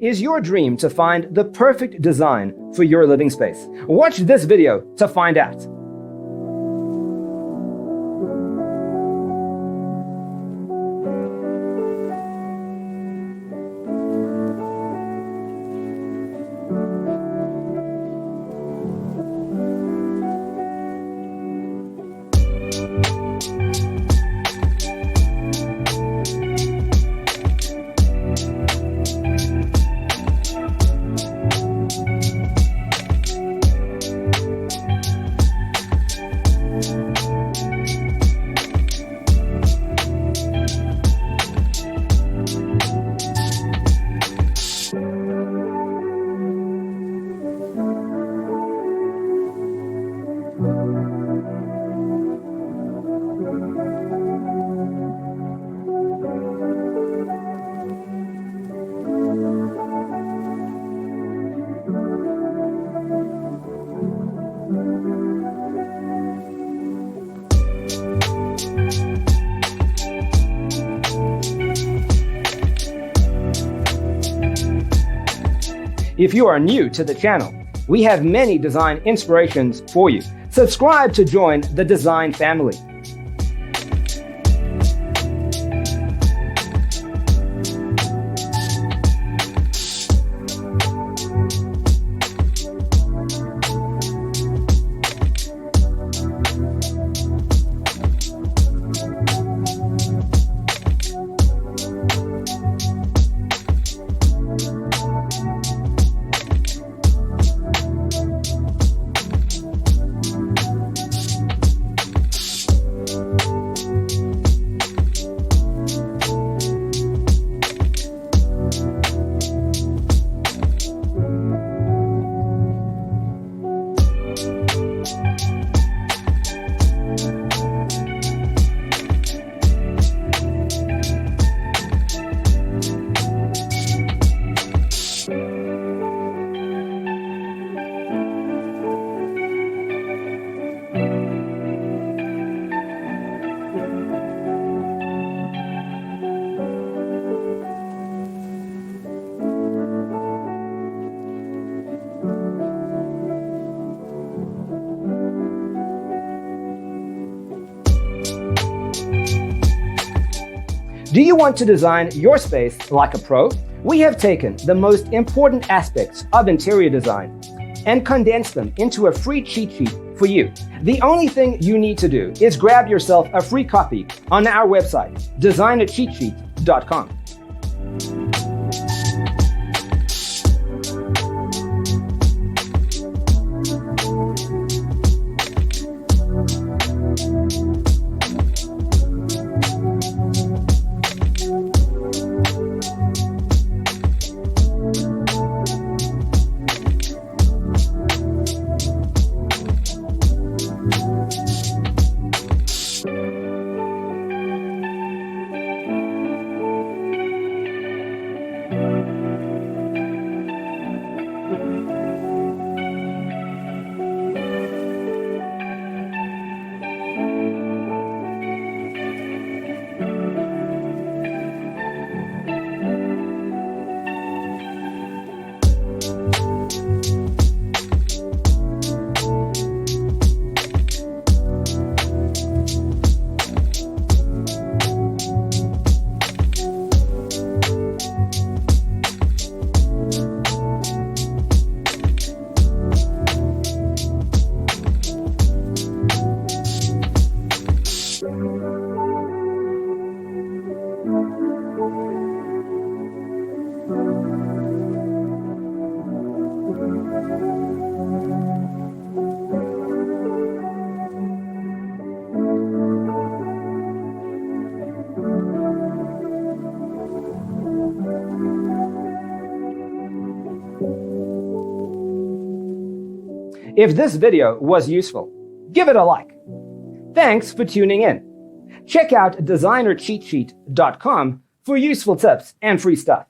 Is your dream to find the perfect design for your living space? Watch this video to find out. If you are new to the channel, we have many design inspirations for you. Subscribe to join the design family. Do you want to design your space like a pro? We have taken the most important aspects of interior design and condensed them into a free cheat sheet for you. The only thing you need to do is grab yourself a free copy on our website, designercheatsheet.com. If this video was useful, give it a like. Thanks for tuning in. Check out designercheatsheet.com for useful tips and free stuff.